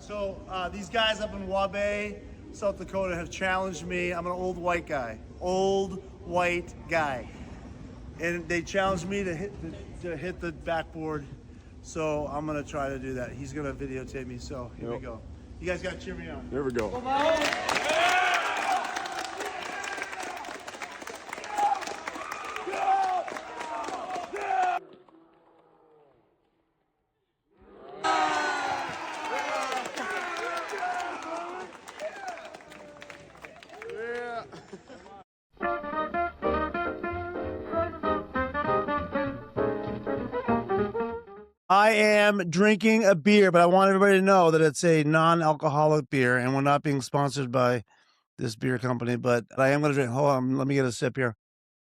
So these guys up in Wabe, South Dakota have challenged me. I'm an old white guy, and they challenged me to hit the backboard. So I'm gonna try to do that. He's gonna videotape me. So here we go. You guys gotta cheer me on. There we go. I am drinking a beer, but I want everybody to know that it's a non-alcoholic beer, and we're not being sponsored by this beer company, but I am going to drink. Hold on, let me get a sip here.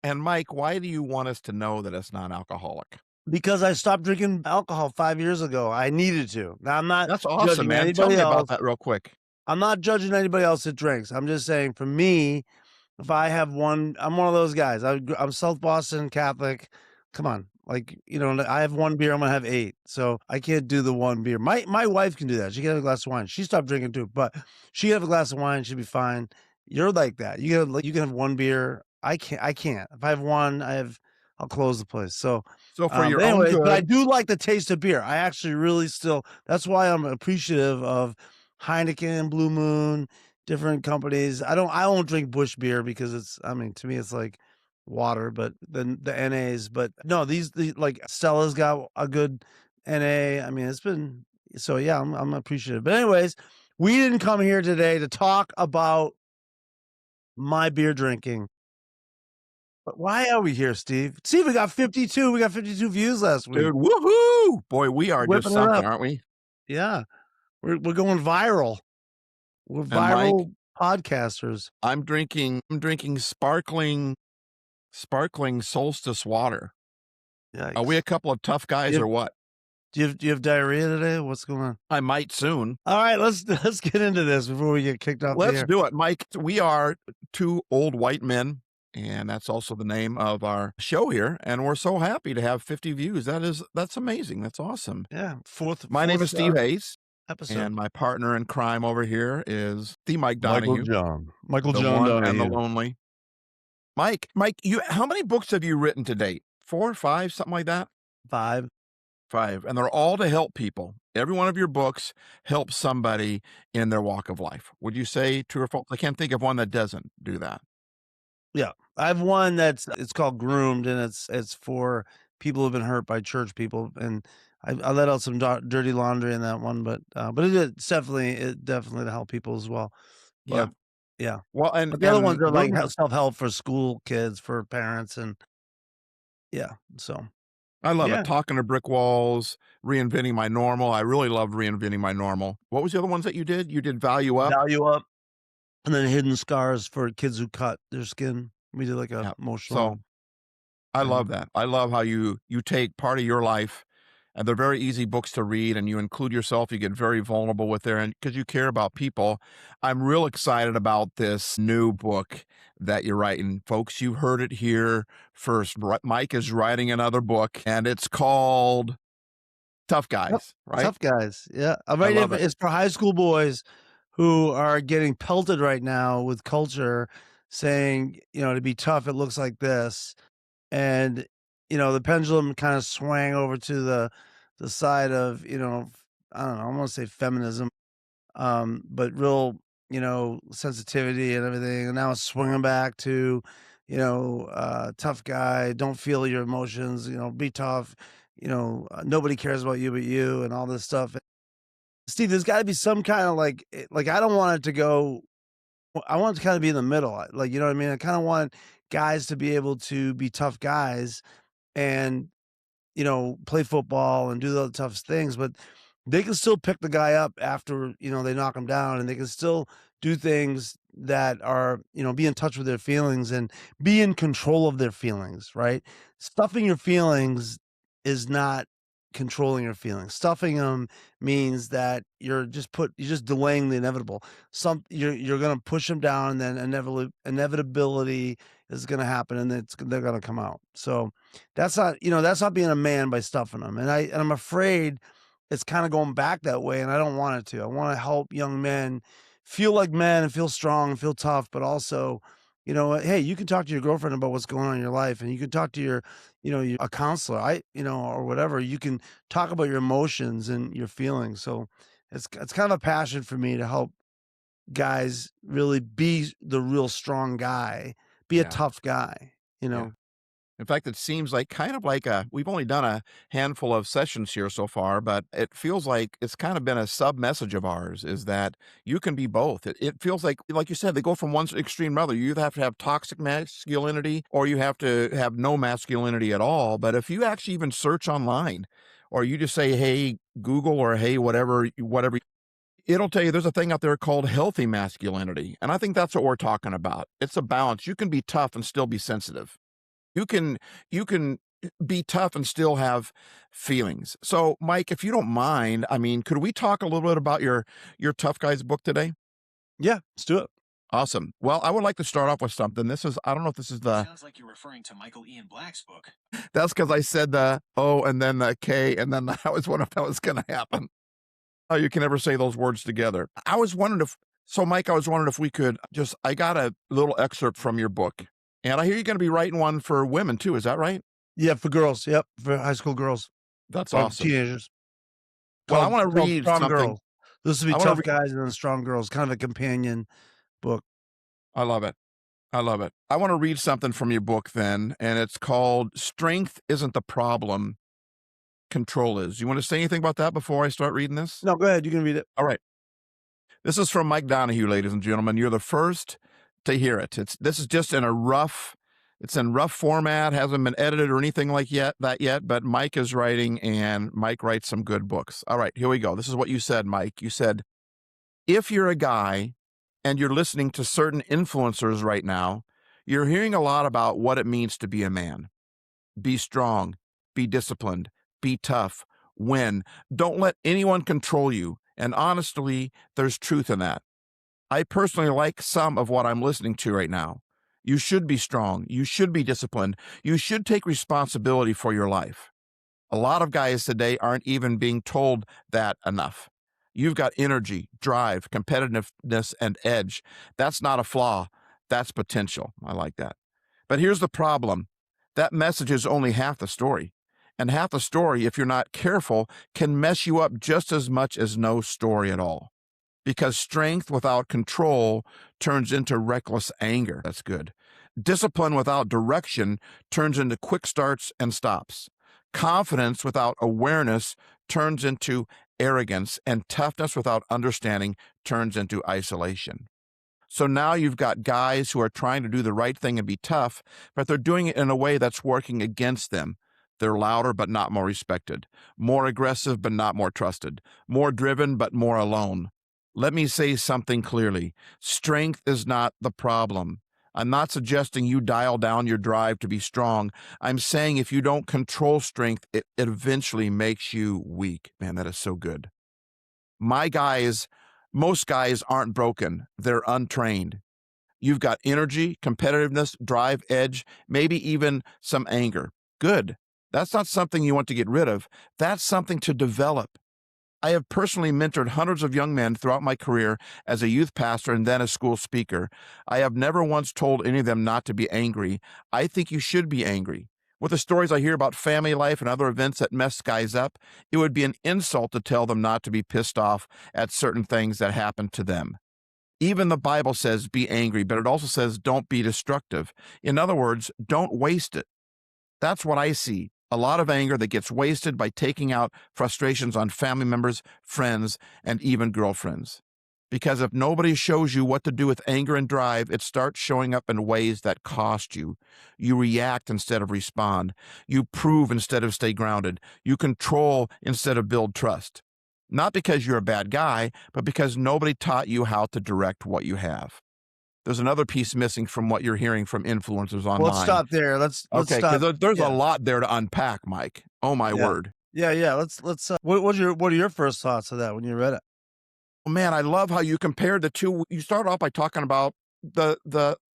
And Mike, why do you want us to know that it's non-alcoholic? Because I stopped drinking alcohol 5 years ago. I needed to. Now, I'm not That's awesome, judging man. Tell anybody me else. about that real quick. I'm not judging anybody else that drinks. I'm just saying, for me, if I have one, I'm one of those guys. I'm South Boston Catholic. Come on. Like, you know, I have one beer, I'm going to have 8. So I can't do the one beer. My wife can do that. She can have a glass of wine. She stopped drinking too, but she can have a glass of wine. She'll be fine. You're like that. You can have one beer. I can't. If I have one, I'll close the place. So for your but anyways, own good, but I do like the taste of beer. I actually really that's why I'm appreciative of Heineken, Blue Moon, different companies. I don't drink Busch beer because to me, it's like water, but then the NAs, but no, these like Stella's got a good NA. I mean, it's been, so yeah, I'm appreciative. But anyways, we didn't come here today to talk about my beer drinking. But why are we here, Steve? Steve, we got 52 views last week. dude. Woohoo! Boy, we are Whipping just it something, up. aren't we? Yeah. We're going viral. We're viral podcasters. I'm drinking sparkling solstice water. Yikes. Are we a couple of tough guys or what? Do you have diarrhea today? What's going on? I might soon. All right, let's get into this before we get kicked off. Let's do it, Mike. We are 2 old white men, and that's also the name of our show here. And we're so happy to have 50 views. That's amazing. That's awesome. Yeah. My name is Steve Hayes. Episode. And my partner in crime over here is the Mike Donahue. Michael the John one Donahue. and the lonely. Mike, how many books have you written to date? 4, 5, something like that? 5. And they're all to help people. Every one of your books helps somebody in their walk of life. Would you say true or false? I can't think of one that doesn't do that. Yeah. I have one it's called Groomed, and it's for people who've been hurt by church people, and I let out some dirty laundry in that one, but it's definitely to help people as well. But, yeah. Well, and the other ones are like self-help for school kids, for parents, and yeah. So I love it. Talking to Brick Walls, Reinventing My Normal. I really loved Reinventing My Normal. What was the other ones that you did? You did Value Up, and then Hidden Scars for kids who cut their skin. We did like a emotional. So I love that. I love how you take part of your life, and they're very easy books to read, and you include yourself. You get very vulnerable with there, and because you care about people. I'm real excited about this new book that you're writing. Folks, you heard it here first. Mike is writing another book, and it's called Tough Guys, right? Tough Guys. Yeah. It's for high school boys who are getting pelted right now with culture saying, to be tough, it looks like this. And, the pendulum kind of swang over to the side of, I don't know, I want to say feminism, but real, sensitivity and everything. And now it's swinging back to, tough guy, don't feel your emotions, be tough, nobody cares about you but you, and all this stuff. Steve, there's got to be some kind of like I don't want it to go. I want it to kind of be in the middle. Like, you know what I mean? I kind of want guys to be able to be tough guys and, play football and do the tough things, but they can still pick the guy up after, they knock him down, and they can still do things that are, be in touch with their feelings and be in control of their feelings, right? Stuffing your feelings is not controlling your feelings. Stuffing them means that you're just delaying the inevitable. You're going to push them down, and then inevitability is going to happen, and they're going to come out. So that's not being a man by stuffing them. And I'm afraid it's kinda going back that way, and I don't want it to. I wanna help young men feel like men and feel strong and feel tough, but also, hey, you can talk to your girlfriend about what's going on in your life, and you can talk to a counselor, or whatever. You can talk about your emotions and your feelings, so it's kind of a passion for me to help guys really be the real strong guy, be a Yeah, tough guy, you yeah. know? In fact, it seems like kind of like we've only done a handful of sessions here so far, but it feels like it's kind of been a sub message of ours is that you can be both. It feels like you said, they go from one extreme to another. You either have to have toxic masculinity or you have to have no masculinity at all. But if you actually even search online or you just say, hey, Google or hey, whatever, it'll tell you there's a thing out there called healthy masculinity. And I think that's what we're talking about. It's a balance. You can be tough and still be sensitive. You can be tough and still have feelings. So, Mike, if you don't mind, I mean, could we talk a little bit about your Tough Guys book today? Yeah, let's do it. Awesome. Well, I would like to start off with something. This is I don't know if this is the Sounds like you're referring to Michael Ian Black's book. that's because I said the O and then the K and then I was wondering if that was gonna happen. Oh, you can never say those words together. I was wondering if so, Mike, I was wondering if we could just I got a little excerpt from your book. And I hear you're gonna be writing one for women too, is that right? Yeah, for girls, yep, for high school girls That's or awesome. teenagers. Well, I Called wanna called read Strong something. Girls. This would be I wanna Tough read Guys and then Strong Girls, kind of a companion book. I love it. I love it. I want to read something from your book then, and it's called Strength Isn't the Problem, Control Is. You want to say anything about that before I start reading this? No, go ahead, you can read it. All right. This is from Mike Donahue, ladies and gentlemen. You're the first to hear it. This is just in a rough, it's in rough format, hasn't been edited or anything like that yet, but Mike is writing and Mike writes some good books. All right, here we go. This is what you said, Mike. You said, if you're a guy and you're listening to certain influencers right now, you're hearing a lot about what it means to be a man. Be strong, be disciplined, be tough, win. Don't let anyone control you. And honestly, there's truth in that. I personally like some of what I'm listening to right now. You should be strong. You should be disciplined. You should take responsibility for your life. A lot of guys today aren't even being told that enough. You've got energy, drive, competitiveness, and edge. That's not a flaw. That's potential. I like that. But here's the problem. That message is only half the story. And half the story, if you're not careful, can mess you up just as much as no story at all. Because strength without control turns into reckless anger. That's good. Discipline without direction turns into quick starts and stops. Confidence without awareness turns into arrogance, and toughness without understanding turns into isolation. So now you've got guys who are trying to do the right thing and be tough, but they're doing it in a way that's working against them. They're louder but not more respected, more aggressive but not more trusted, more driven but more alone. Let me say something clearly. Strength is not the problem. I'm not suggesting you dial down your drive to be strong. I'm saying if you don't control strength, it eventually makes you weak. Man, that is so good. My guys, most guys aren't broken. They're untrained. You've got energy, competitiveness, drive, edge, maybe even some anger. Good. That's not something you want to get rid of. That's something to develop. I have personally mentored hundreds of young men throughout my career as a youth pastor and then a school speaker. I have never once told any of them not to be angry. I think you should be angry. With the stories I hear about family life and other events that mess guys up, it would be an insult to tell them not to be pissed off at certain things that happen to them. Even the Bible says be angry, but it also says don't be destructive. In other words, don't waste it. That's what I see. A lot of anger that gets wasted by taking out frustrations on family members, friends, and even girlfriends. Because if nobody shows you what to do with anger and drive, it starts showing up in ways that cost you. You react instead of respond. You prove instead of stay grounded. You control instead of build trust. Not because you're a bad guy, but because nobody taught you how to direct what you have. There's another piece missing from what you're hearing from influencers Well, let's online. stop there. Let's Okay, stop. because there's a Yeah, lot there to unpack, Mike. Oh my yeah. word. Yeah, what are your first thoughts of that when you read it? Oh, man, I love how you compared the two. You started off by talking about the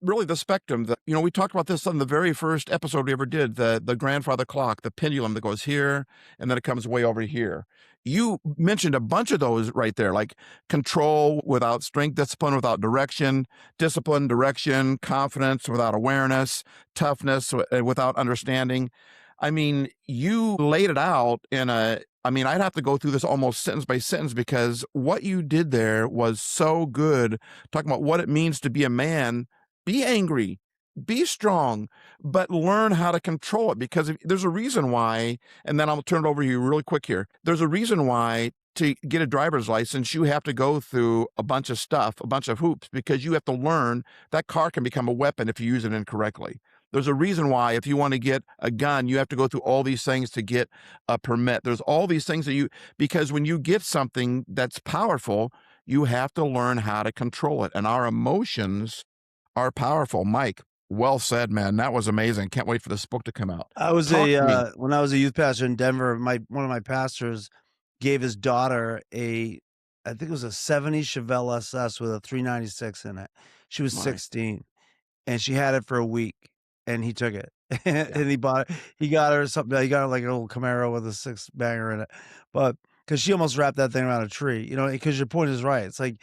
really the spectrum. We talked about this on the very first episode we ever did, the grandfather clock, the pendulum that goes here and then it comes way over here. You mentioned a bunch of those right there, like control without strength, discipline without direction, discipline, direction, confidence without awareness, toughness without understanding. I mean, you laid it out in a, I mean, I'd have to go through this almost sentence by sentence because what you did there was so good, talking about what it means to be a man. Be angry, be strong, but learn how to control it because there's a reason why, and then I'll turn it over to you really quick here. There's a reason why to get a driver's license, you have to go through a bunch of stuff, a bunch of hoops, because you have to learn that car can become a weapon if you use it incorrectly. There's a reason why if you want to get a gun, you have to go through all these things to get a permit. There's all these things that because when you get something that's powerful, you have to learn how to control it. And our emotions are powerful. Mike, well said, man. That was amazing. Can't wait for this book to come out. I was Talk to me. when I was a youth pastor in Denver, one of my pastors gave his daughter I think it was a '70 Chevelle SS with a 396 in it. She was Mike. 16, and she had it for a week, and he took it. Yeah. And he got her something, he got her like a little Camaro with a six banger in it. But because she almost wrapped that thing around a tree, because your point is right. It's like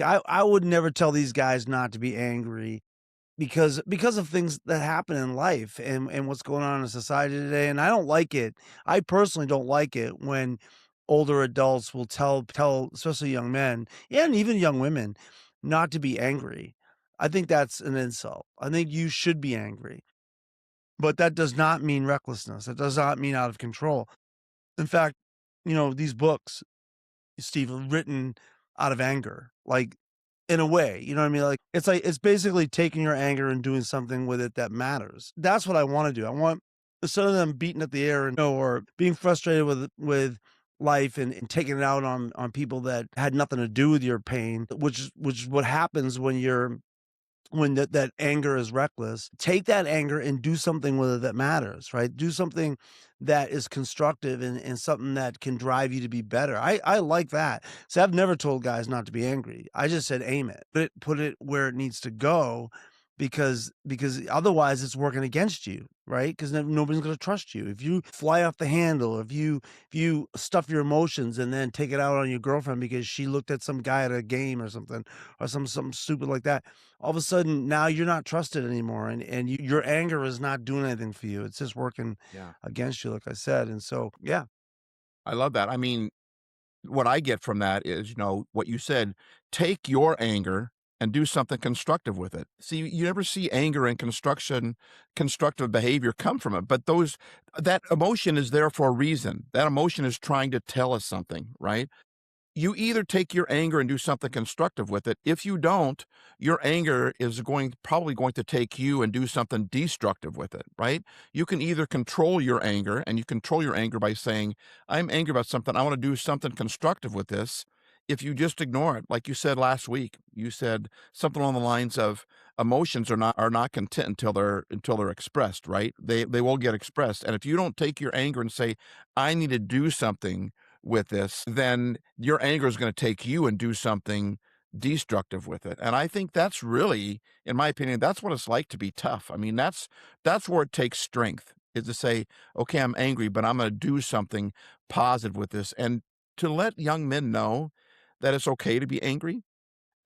I would never tell these guys not to be angry because of things that happen in life and what's going on in society today, and I don't like it. I personally don't like it when older adults will tell especially young men and even young women not to be angry. I think that's an insult. I think you should be angry, but that does not mean recklessness. It does not mean out of control. In fact, these books, Steve, are written out of anger, like, in a way, you know what I mean? Like, it's basically taking your anger and doing something with it that matters. That's what I wanna do. I want instead of them beating at the air or being frustrated with life and taking it out on people that had nothing to do with your pain, which is what happens when that anger is reckless. Take that anger and do something with it that matters, right? Do something that is constructive and something that can drive you to be better. I like that. So I've never told guys not to be angry. I just said aim it. Put it where it needs to go because otherwise it's working against you, right? Because nobody's going to trust you. If you fly off the handle, if you stuff your emotions and then take it out on your girlfriend because she looked at some guy at a game or something or something stupid like that, all of a sudden now you're not trusted anymore and your anger is not doing anything for you. It's just working Yeah. against you, like I said. And so, yeah. I love that. I mean, what I get from that is, what you said, take your anger and do something constructive with it. See, you never see anger and constructive behavior come from it, but that emotion is there for a reason. That emotion is trying to tell us something, right? You either take your anger and do something constructive with it. If you don't, your anger is probably going to take you and do something destructive with it, right? You can either control your anger, and you control your anger by saying, I'm angry about something. I want to do something constructive with this. If you just ignore it, like you said last week, you said something along the lines of emotions are not content until they're expressed, right? They will get expressed. And if you don't take your anger and say, I need to do something with this, then your anger is going to take you and do something destructive with it. And I think that's really, in my opinion, that's what it's like to be tough. I mean, that's where it takes strength, is to say, okay, I'm angry, but I'm going to do something positive with this. And to let young men know that it's okay to be angry,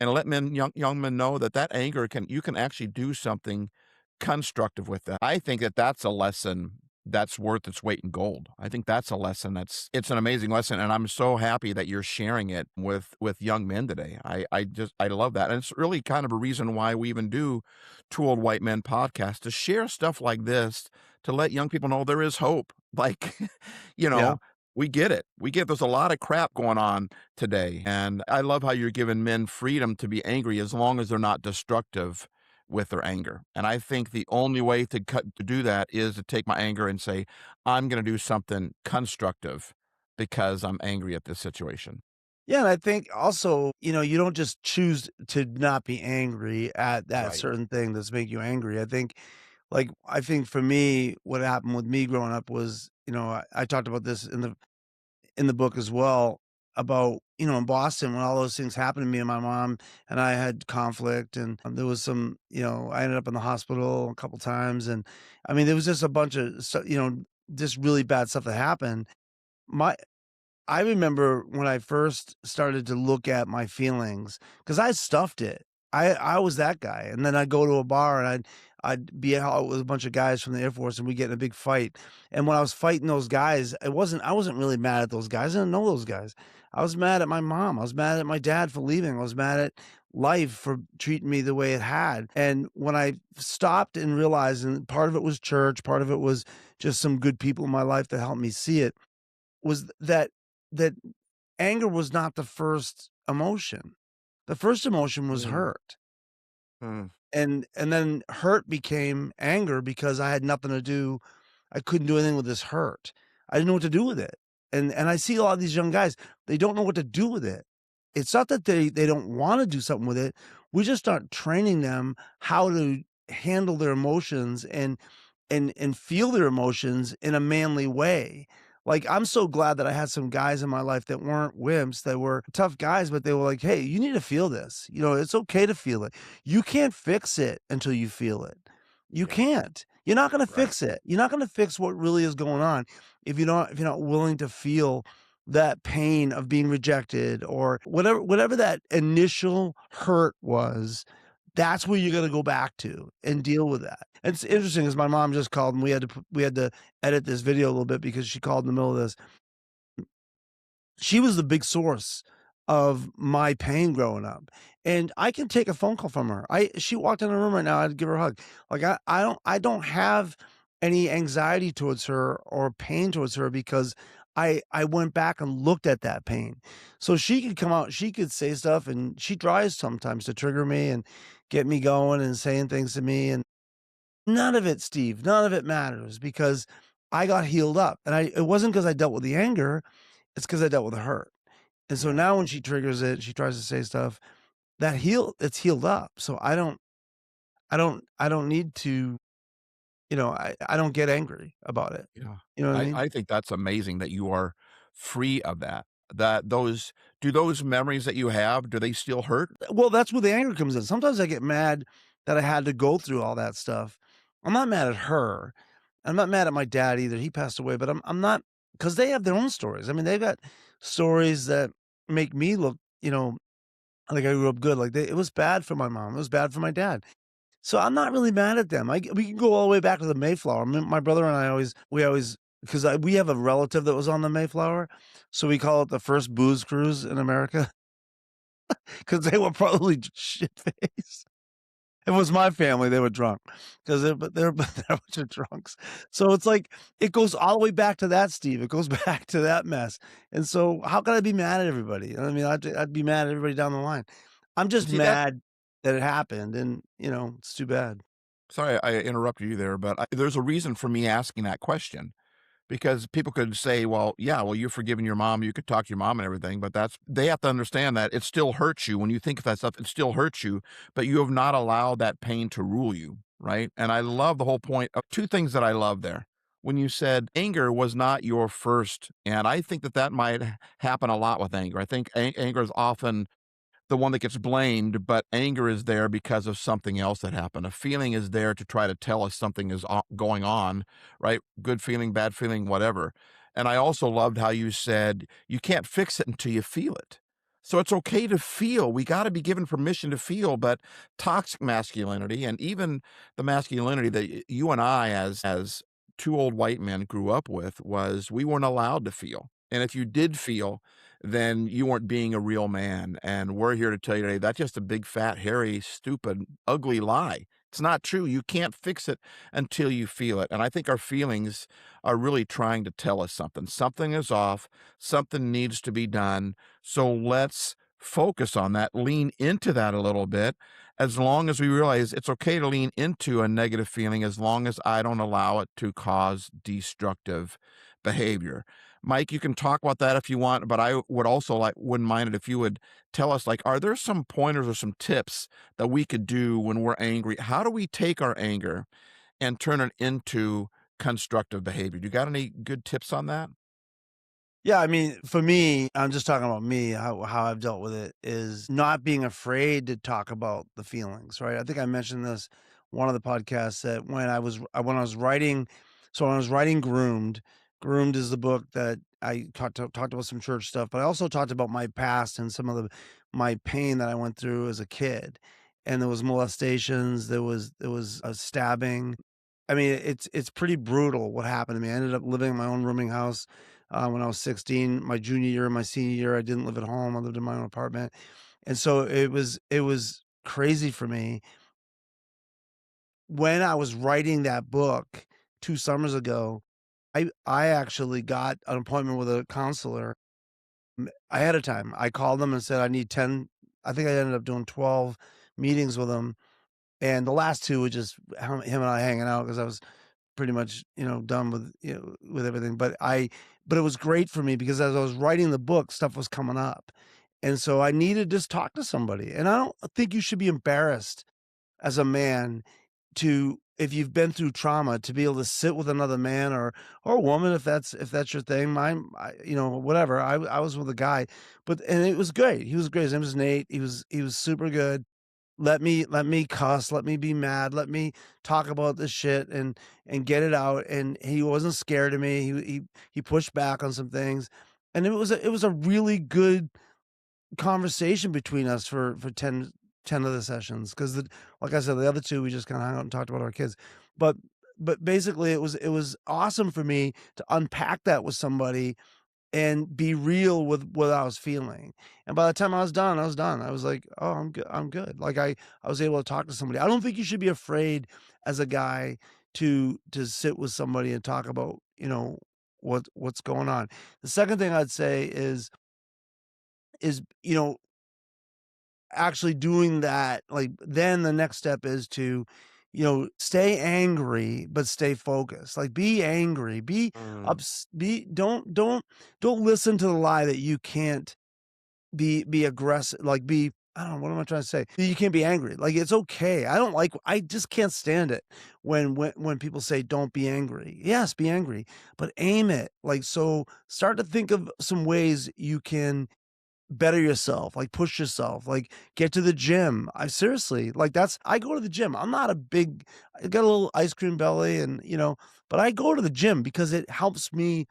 and let young men know that anger you can actually do something constructive with that. I think that's a lesson that's worth its weight in gold. I think that's a lesson it's an amazing lesson, and I'm so happy that you're sharing it with young men today. I love that, and it's really kind of a reason why we even do Two Old White Men podcast, to share stuff like this, to let young people know there is hope. Like, you Yeah. know, we get it. There's a lot of crap going on today. And I love how you're giving men freedom to be angry as long as they're not destructive with their anger. And I think the only way to do that is to take my anger and say, I'm going to do something constructive because I'm angry at this situation. Yeah, and I think also, you don't just choose to not be angry at that Right. certain thing that's making you angry. I think for me, what happened with me growing up was, I talked about this in the book as well about, in Boston when all those things happened to me and my mom and I had conflict and there was some, I ended up in the hospital a couple times and I mean there was just a bunch of just really bad stuff that happened. My I remember when I first started to look at my feelings, because I stuffed it. I was that guy, and then I'd go to a bar and I'd be out with a bunch of guys from the Air Force, and we get in a big fight. And when I was fighting those guys, I wasn't really mad at those guys. I didn't know those guys. I was mad at my mom. I was mad at my dad for leaving. I was mad at life for treating me the way it had. And when I stopped and realized, and part of it was church, part of it was just some good people in my life that helped me see it, was that anger was not the first emotion. The first emotion was Mm, hurt, mm, and then hurt became anger because I had nothing to do. I couldn't do anything with this hurt. I didn't know what to do with it, and I see a lot of these young guys, they don't know what to do with it. It's not that they don't wanna do something with it, we just aren't training them how to handle their emotions and feel their emotions in a manly way. Like, I'm so glad that I had some guys in my life that weren't wimps, that were tough guys, but they were like, "Hey, you need to feel this. You know, it's okay to feel it. You can't fix it until you feel it. You yeah, can't. You're not gonna right. fix it. You're not gonna fix what really is going on if you're not willing to feel that pain of being rejected or whatever that initial hurt was. That's where you're gonna go back to and deal with that. And it's interesting, is my mom just called and we had to edit this video a little bit because she called in the middle of this. She was the big source of my pain growing up, and I can take a phone call from her. I She walked in the room right now, I'd give her a hug. Like, I don't have any anxiety towards her or pain towards her because I went back and looked at that pain. So she could come out, she could say stuff, and she tries sometimes to trigger me and get me going and saying things to me, and none of it, Steve, none of it matters because I got healed up, and I it wasn't because I dealt with the anger, it's because I dealt with the hurt. And so Yeah, now when she triggers it, she tries to say stuff, it's healed up. So I don't need to, I don't get angry about it. yeah. You know what I mean? I think that's amazing that you are free of that. That those do those memories that you have, do they still hurt? Well, that's where the anger comes in. Sometimes I get mad that I had to go through all that stuff. I'm not mad at her. I'm not mad at my dad either. He passed away, but I'm not, because they have their own stories. I mean, they've got stories that make me look, like I grew up good. Like it was bad for my mom. It was bad for my dad. So I'm not really mad at them. We can go all the way back to the Mayflower. My brother and I always, because we have a relative that was on the Mayflower, so we call it the first booze cruise in America because they were probably shit faced. If it was my family, they were drunk because they're a bunch of drunks. So it's like it goes all the way back to that, Steve. It goes back to that mess. And so how can I be mad at everybody? I mean, I'd be mad at everybody down the line. I'm just See that mad that it happened, and it's too bad. sorry, I interrupted you there, but there's a reason for me asking that question. Because people could say, "Well, yeah, well, you're forgiving your mom, you could talk to your mom and everything," but that's they have to understand that it still hurts you when you think of that stuff, it still hurts you, but you have not allowed that pain to rule you, right? And I love the whole point of 2 things that I love there. When you said anger was not your first, and I think that that might happen a lot with anger. I think anger is often the one that gets blamed, but anger is there because of something else that happened. A feeling is there to try to tell us something is going on, right? Good feeling, bad feeling, whatever. And I also loved how you said you can't fix it until you feel it. So it's okay to feel. We got to be given permission to feel, but toxic masculinity and even the masculinity that you and I as two old white men grew up with was we weren't allowed to feel. And if you did feel, then you weren't being a real man. And we're here to tell you today that's just a big, fat, hairy, stupid, ugly lie. It's not true. You can't fix it until you feel it. And I think our feelings are really trying to tell us something. Something is off. Something needs to be done. So let's focus on that, lean into that a little bit, as long as we realize it's okay to lean into a negative feeling as long as I don't allow it to cause destructive behavior. Mike, you can talk about that if you want, but I would also wouldn't mind it if you would tell us, like, are there some pointers or some tips that we could do when we're angry? How do we take our anger and turn it into constructive behavior? Do you got any good tips on that? Yeah, I mean, for me, I'm just talking about me, how I've dealt with it is not being afraid to talk about the feelings, right? I think I mentioned this one of the podcasts that when I was writing, so when I was writing Groomed, Groomed is the book that I talked about some church stuff, but I also talked about my past and some of my pain that I went through as a kid. And there was molestations, there was a stabbing. I mean, it's pretty brutal what happened to me. I ended up living in my own rooming house when I was 16. My junior year, my senior year, I didn't live at home. I lived in my own apartment, and so it was crazy for me when I was writing that book 2 summers ago. I actually got an appointment with a counselor ahead of time. I called them and said, "I need 10." I think I ended up doing 12 meetings with him, and the last 2 were just him and I hanging out because I was pretty much, done with, with everything, but it was great for me because as I was writing the book, stuff was coming up, and so I needed to just talk to somebody, and I don't think you should be embarrassed as a man to if you've been through trauma to be able to sit with another man or a woman if that's your thing. Whatever. I was with a guy, and it was great. He was great. His name was Nate. He was super good. Let me cuss, let me be mad, let me talk about this shit and get it out. And he wasn't scared of me. He pushed back on some things, and it was a really good conversation between us for 10 of the sessions, 'cause like I said, the other 2, we just kinda hung out and talked about our kids. But but basically, it was awesome for me to unpack that with somebody and be real with what I was feeling. And by the time I was done, I was done. I was like, "Oh, I'm good. I'm good." Like, I was able to talk to somebody. I don't think you should be afraid as a guy to sit with somebody and talk about, what's going on. The second thing I'd say is, actually doing that, like, then the next step is to, stay angry, but stay focused. Like, be angry, be Mm. ups be don't listen to the lie that you can't be aggressive, like, I don't know, what am I trying to say? You can't be angry. Like, it's okay. I just can't stand it when people say, "Don't be angry." Yes, be angry, but aim it. Like, so start to think of some ways you can better yourself, like, push yourself, like, get to the gym. I seriously, like, I go to the gym. I got a little ice cream belly and, but I go to the gym because it helps me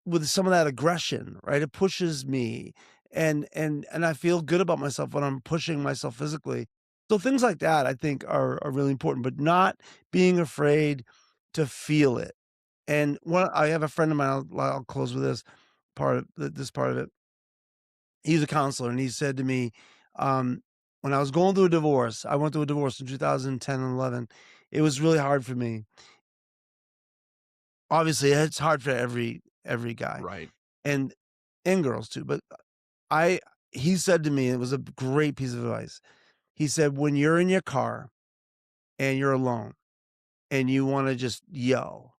with some of that aggression, right? It pushes me and I feel good about myself when I'm pushing myself physically. So things like that I think are really important, but not being afraid to feel it. And I have a friend of mine, I'll close with this part of it. He's a counselor, and he said to me, when I was going through a divorce, I went through a divorce in 2010 and 11. It was really hard for me. Obviously, it's hard for every guy Right. and girls too. But I he said to me, it was a great piece of advice. He said, when you're in your car and you're alone and you wanna just yell.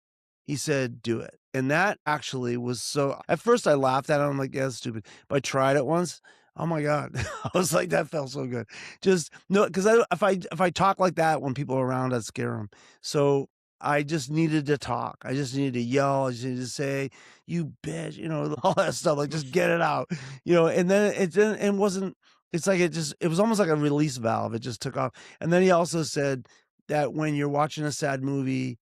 He said, "Do it." And that actually was so at first I laughed at it, I'm like, "Yeah, that's stupid." But I tried it once. Oh my god. I was like, "That felt so good." Just no, 'cause if I talk like that when people are around, I'd scare them. So, I just needed to talk. I just needed to yell. I just needed to say, "You bitch," all that stuff, like, just get it out, and then it wasn't it's like it was almost like a release valve. It just took off. And then he also said that when you're watching a sad movie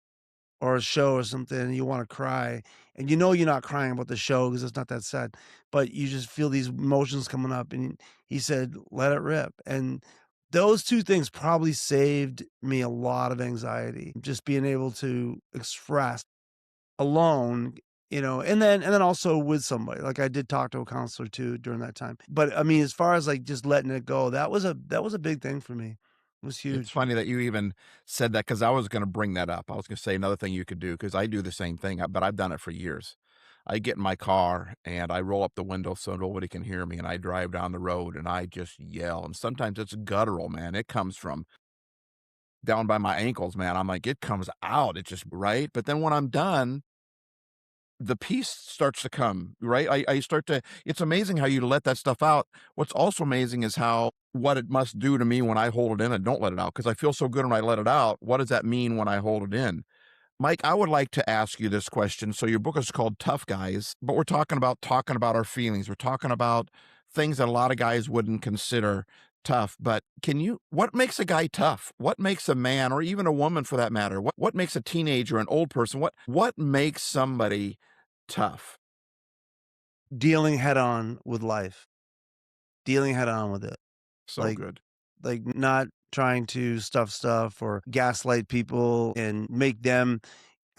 or a show or something and you wanna cry, and you're not crying about the show because it's not that sad, but you just feel these emotions coming up, and he said, "Let it rip." And those 2 things probably saved me a lot of anxiety, just being able to express alone, and then also with somebody. Like, I did talk to a counselor too during that time. But, I mean, as far as, like, just letting it go, that was a big thing for me. It was It's huge. funny that you even said that because I was gonna bring that up. I was gonna say another thing you could do because I do the same thing, but I've done it for years. I get in my car and I roll up the window so nobody can hear me, and I drive down the road and I just yell, and sometimes it's guttural, man. It comes from down by my ankles, man. I'm like, it comes out. It's just right? But then when I'm done, the peace starts to come, right? I start to it's amazing how you let that stuff out. What's also amazing is how what it must do to me when I hold it in and don't let it out because I feel so good when I let it out. What does that mean when I hold it in? Mike, I would like to ask you this question. So your book is called Tough Guys, but we're talking about our feelings. We're talking about things that a lot of guys wouldn't consider tough. But what makes a guy tough? What makes a man or even a woman for that matter? What makes a teenager, an old person? What makes somebody tough. Dealing head on with life, dealing head on with it. So Like good. not trying to stuff or gaslight people and make them.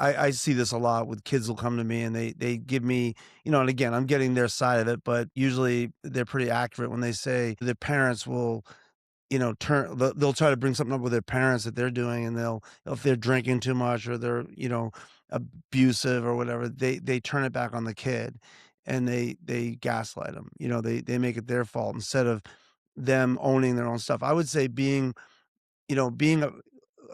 I see this a lot with kids will come to me and they give me, and again, I'm getting their side of it, but usually they're pretty accurate when they say their parents will, they'll try to bring something up with their parents that they're doing, and if they're drinking too much or they're, abusive or whatever, they turn it back on the kid and they gaslight them. They make it their fault instead of them owning their own stuff. I would say being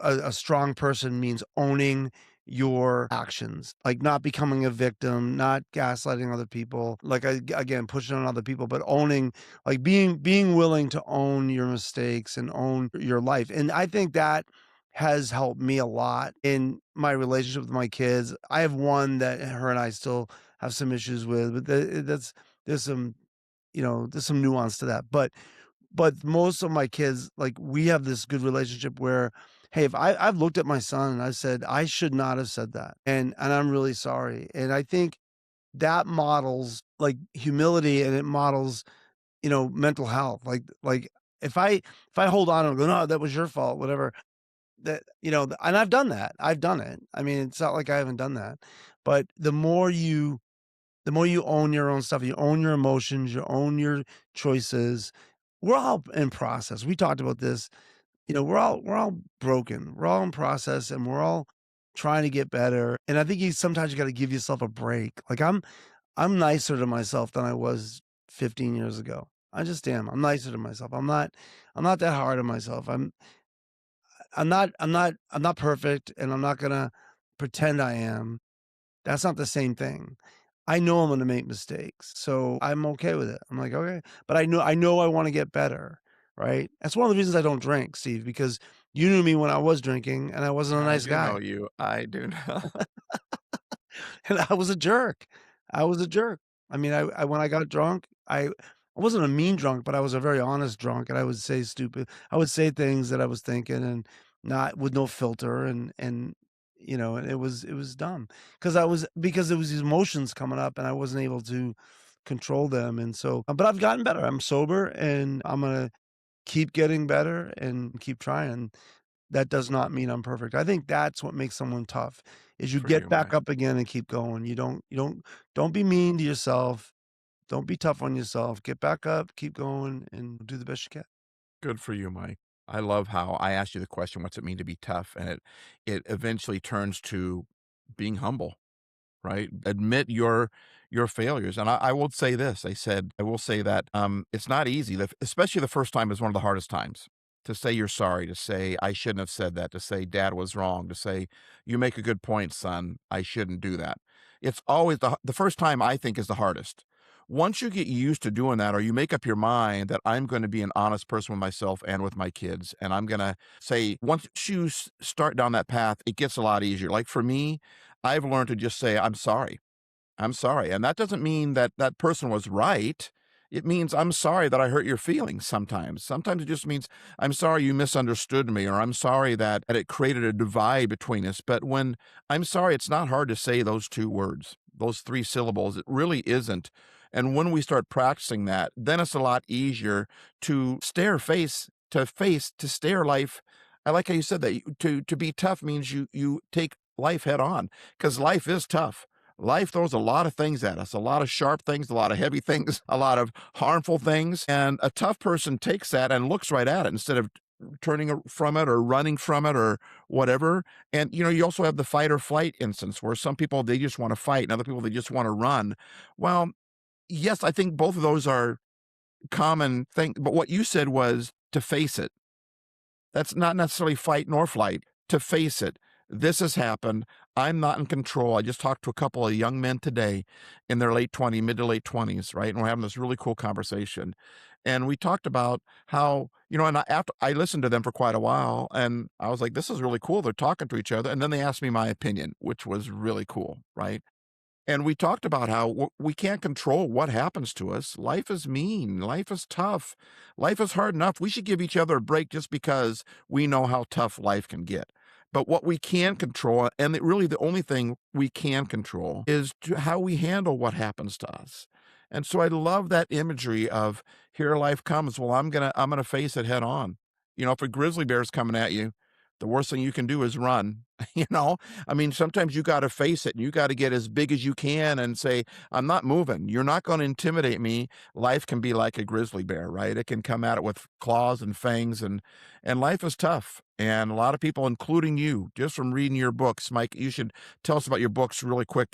a strong person means owning your actions, like not becoming a victim, not gaslighting other people, like again, pushing on other people, but owning, like being willing to own your mistakes and own your life. And I think that has helped me a lot in my relationship with my kids. I have one that her and I still have some issues with, but there's some, there's some nuance to that. But most of my kids, like, we have this good relationship where, hey, if I've looked at my son and I said, "I should not have said that, and I'm really sorry." And I think that models, like, humility, and it models, mental health. Like, if I hold on and go, "No, that was your fault," whatever, and I've done that. I've done it. I mean, it's not like I haven't done that. But the more you own your own stuff, you own your emotions, you own your choices. We're all in process. We talked about this. We're all broken. We're all in process, and we're all trying to get better. And I think sometimes you got to give yourself a break. Like I'm nicer to myself than I was 15 years ago. I just am. I'm nicer to myself. I'm not that hard on myself. I'm not perfect, and I'm not gonna pretend I am. That's not the same thing. I know I'm gonna make mistakes, so I'm okay with it. I'm like, "Okay." But I know I wanna get better, right? That's one of the reasons I don't drink, Steve, because you knew me when I was drinking, and I wasn't a I nice do know guy. you. I do know. And I was a jerk. I was a jerk. I mean, I when I got drunk, I wasn't a mean drunk, but I was a very honest drunk, and I would say things that I was thinking and not with no filter, and it was dumb because it was these emotions coming up and I wasn't able to control them. And so, but I've gotten better. I'm sober and I'm gonna keep getting better and keep trying. That does not mean I'm perfect. I think that's what makes someone tough, is you For get you, back Mike. up again and keep going. You don't be mean to yourself. Don't be tough on yourself. Get back up, keep going, and do the best you can. Good for you, Mike. I love how I asked you the question, what's it mean to be tough? And it eventually turns to being humble, right? Admit your failures. And I will say this. I will say that it's not easy. Especially the first time is one of the hardest times. To say you're sorry, to say I shouldn't have said that, to say dad was wrong, to say you make a good point, son, I shouldn't do that. It's always the first time I think is the hardest. Once you get used to doing that, or you make up your mind that I'm going to be an honest person with myself and with my kids, and I'm going to say, once you start down that path, it gets a lot easier. Like for me, I've learned to just say, I'm sorry. I'm sorry. And that doesn't mean that that person was right. It means I'm sorry that I hurt your feelings sometimes. Sometimes it just means I'm sorry you misunderstood me, or I'm sorry that it created a divide between us. But when I'm sorry, it's not hard to say those two words, those three syllables. It really isn't. And when we start practicing that, then it's a lot easier to stare face to face, to stare life. I like how you said that. To be tough means you take life head on, because life is tough. Life throws a lot of things at us, a lot of sharp things, a lot of heavy things, a lot of harmful things. And a tough person takes that and looks right at it instead of turning from it or running from it or whatever. And, you also have the fight or flight instance where some people, they just want to fight, and other people, they just want to run. Well, yes, I think both of those are common thing. But what you said was to face it. That's not necessarily fight nor flight. To face it, this has happened. I'm not in control. I just talked to a couple of young men today in their late 20s, mid to late 20s, right? And we're having this really cool conversation. And we talked about how, and after I listened to them for quite a while, and I was like, this is really cool. They're talking to each other. And then they asked me my opinion, which was really cool, right? And we talked about how we can't control what happens to us. Life is mean. Life is tough. Life is hard enough. We should give each other a break just because we know how tough life can get. But what we can control, and really the only thing we can control, is how we handle what happens to us. And so I love that imagery of here life comes. Well, I'm gonna face it head on. If a grizzly bear is coming at you, the worst thing you can do is run. you know, I mean, sometimes you got to face it and you got to get as big as you can and say, I'm not moving. You're not going to intimidate me. Life can be like a grizzly bear, right? It can come at it with claws and fangs, and life is tough. And a lot of people, including you, just from reading your books, Mike, you should tell us about your books really quick.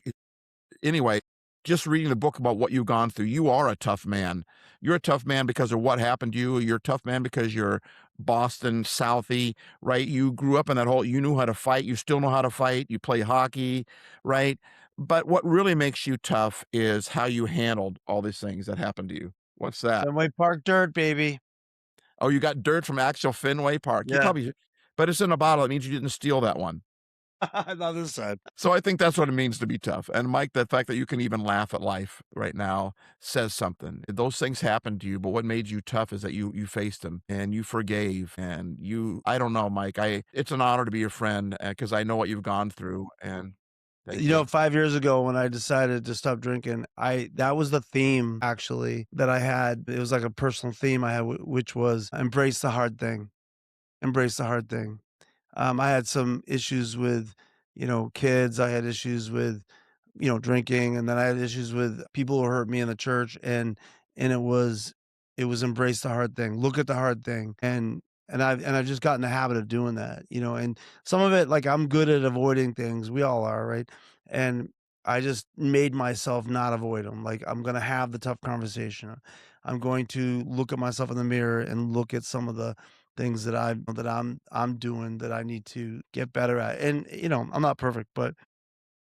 Anyway, just reading the book about what you've gone through, you are a tough man. You're a tough man because of what happened to you. You're a tough man because you're Boston Southie, right? You grew up in that whole, you knew how to fight. You still know how to fight. You play hockey, right? But what really makes you tough is how you handled all these things that happened to you. What's that? Fenway Park dirt, baby. Oh, you got dirt from actual Fenway Park. You Yeah. probably, but it's in a bottle. It means you didn't steal that one. Not this side. So I think that's what it means to be tough. And Mike, the fact that you can even laugh at life right now says something. Those things happened to you, but what made you tough is that you faced them and you forgave and I don't know, Mike, it's an honor to be your friend because I know what you've gone through and thank you. 5 years ago when I decided to stop drinking, that was the theme actually that I had. It was like a personal theme I had, which was embrace the hard thing. Embrace the hard thing. I had some issues with, kids. I had issues with, drinking, and then I had issues with people who hurt me in the church, and it was embrace the hard thing. Look at the hard thing, and I've just gotten the habit of doing that, and some of it, like I'm good at avoiding things. We all are, right? And I just made myself not avoid them. Like I'm gonna have the tough conversation. I'm going to look at myself in the mirror and look at some of the things that I'm doing that I need to get better at. And I'm not perfect, but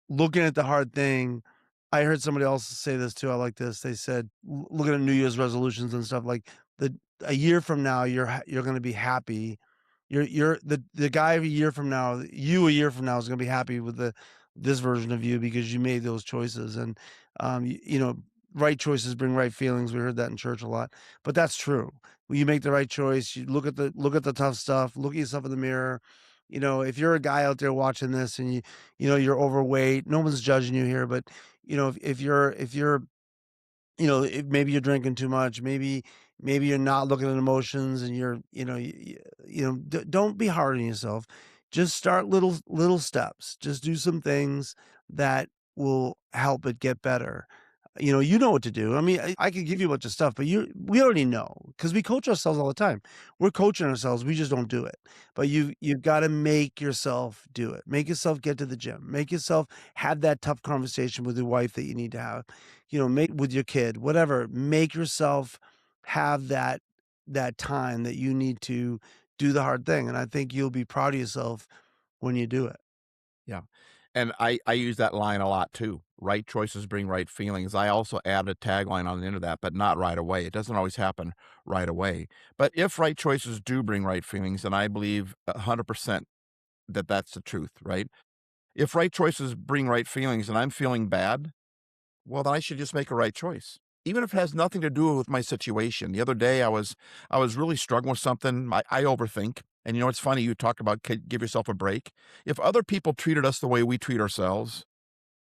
looking at the hard thing, I heard somebody else say this too. I like this. They said, looking at New Year's resolutions and stuff like a year from now, you're going to be happy. The guy a year from now, you a year from now is going to be happy with this version of you because you made those choices. And right choices bring right feelings. We heard that in church a lot, but that's true. When you make the right choice, you look at the tough stuff, look at yourself in the mirror. If you're a guy out there watching this and you're overweight, no one's judging you here, but if you're if maybe you're drinking too much, maybe you're not looking at emotions and you're, don't be hard on yourself. Just start little steps. Just do some things that will help it get better. You know what to do. I mean, I could give you a bunch of stuff, but we already know because we coach ourselves all the time. We're coaching ourselves. We just don't do it. But you've got to make yourself do it. Make yourself get to the gym. Make yourself have that tough conversation with your wife that you need to have. Make with your kid, whatever. Make yourself have that time that you need to do the hard thing. And I think you'll be proud of yourself when you do it. Yeah. And I use that line a lot too. Right choices bring right feelings. I also add a tagline on the end of that, but not right away. It doesn't always happen right away. But if right choices do bring right feelings, then I believe 100% that that's the truth, right? If right choices bring right feelings and I'm feeling bad, well, then I should just make a right choice. Even if it has nothing to do with my situation. The other day I was really struggling with something. I overthink. And it's funny, you talk about give yourself a break. If other people treated us the way we treat ourselves,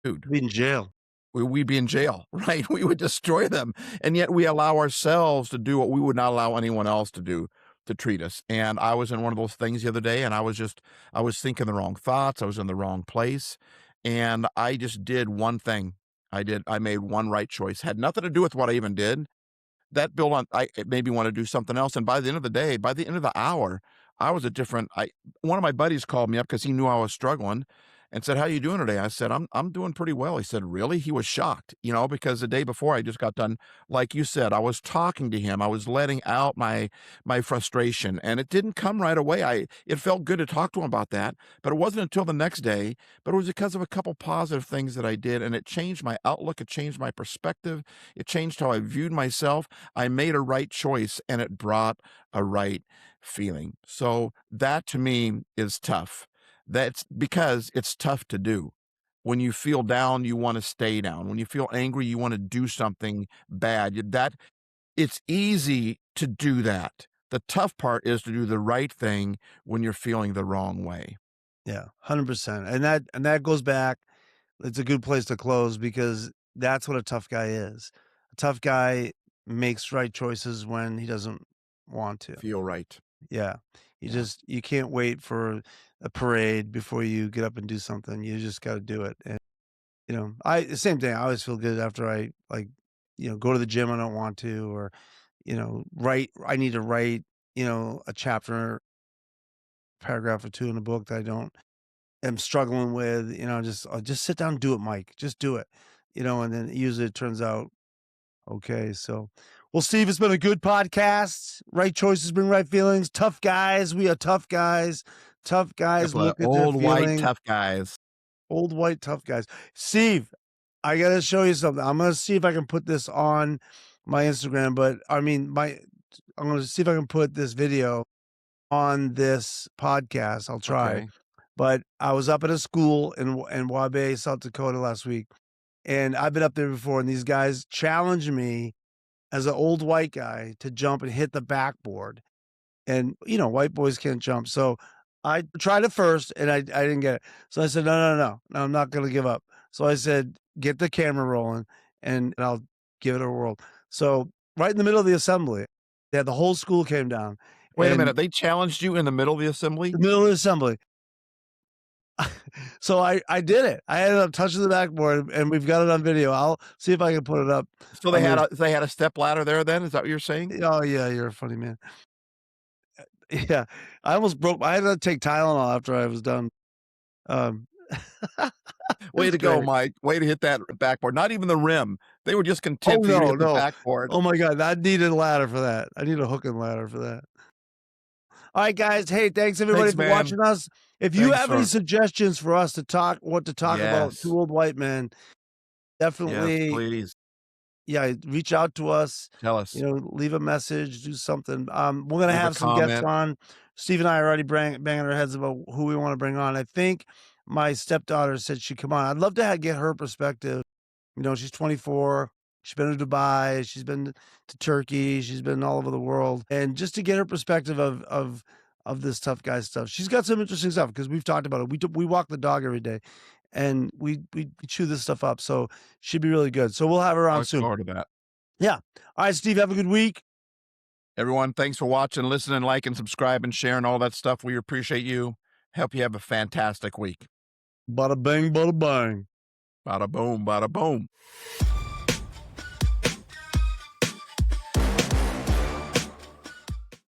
dude, Be in jail. we'd be in jail, right? We would destroy them. And yet we allow ourselves to do what we would not allow anyone else to do to treat us. And I was in one of those things the other day and I was thinking the wrong thoughts. I was in the wrong place. And I just did one thing. I made one right choice. Had nothing to do with what I even did. That built on it made me wanna do something else, and by the end of the day, by the end of the hour, I was a different one of my buddies called me up because he knew I was struggling and said, "How you doing today?" I said, I'm doing pretty well." He said, "Really?" He was shocked, because the day before I just got done like you said, I was talking to him, I was letting out my frustration, and it didn't come right away. It felt good to talk to him about that, but it wasn't until the next day, but it was because of a couple positive things that I did, and it changed my outlook, it changed my perspective, it changed how I viewed myself. I made a right choice, and it brought a right feeling. So that to me is tough. That's because it's tough to do. When you feel down, you want to stay down. When you feel angry, you want to do something bad. It's easy to do that. The tough part is to do the right thing when you're feeling the wrong way. Yeah, 100%. And that goes back. It's a good place to close because that's what a tough guy is. A tough guy makes right choices when he doesn't want to. Feel right. Yeah. Yeah. You can't wait for a parade before you get up and do something. You just got to do it. And the same thing. I always feel good after I like, go to the gym. I don't want to, or write. I need to write, a chapter, paragraph or two in a book that I don't am struggling with. Just sit down, and do it, Mike. Just do it. And then usually it turns out okay. So, well, Steve, it's been a good podcast. Right choices bring right feelings. Tough guys. We are tough guys. Tough guys Couple of look at their old white feelings. tough guys. Old white tough guys. Steve, I gotta show you something. I'm gonna see if I can put this on my Instagram, but I mean I'm gonna see if I can put this video on this podcast. I'll try. Okay. But I was up at a school in Wabe, South Dakota last week, and I've been up there before, and these guys challenged me as an old white guy to jump and hit the backboard. And, white boys can't jump. So I tried it first and I didn't get it. So I said, no, no, no, no, I'm not going to give up. So I said, get the camera rolling and I'll give it a whirl. So right in the middle of the assembly, the whole school came down Wait a and minute. They challenged you in the middle of the assembly? the middle of the assembly. So I did it. I ended up touching the backboard and we've got it on video. I'll see if I can put it up. So they had a step ladder there then? Is that what you're saying? Oh yeah, you're a funny man. Yeah, I had to take Tylenol after I was done. Um, it Way was to go, great. Mike. Way to hit that backboard. Not even the rim. They were just Oh, content for you to no, hit the no. backboard. Oh my god, I needed a ladder for that. I need a hook and ladder for that. Alright, guys. Hey, thanks everybody Thanks, for man. watching us. If you Thanks have any for suggestions for us to talk about, Yes. two old white men, Yes, definitely, please. yeah, reach out to us, Tell us. leave a message, do something. We're gonna Leave a have some guests comment. on. Steve and I are already banging our heads about who we wanna bring on. I think my stepdaughter said she'd come on. I'd love to get her perspective. She's 24. She's been to Dubai. She's been to Turkey. She's been all over the world, and just to get her perspective of this tough guy stuff. She's got some interesting stuff because we've talked about it. We walk the dog every day, and we chew this stuff up. So she'd be really good. So we'll have her I on look soon. forward to that. Yeah. All right, Steve. Have a good week. Everyone, thanks for watching, listening, liking, subscribing, sharing, all that stuff. We appreciate you. Hope you have a fantastic week. Bada bang, bada bang. Bada boom, bada boom.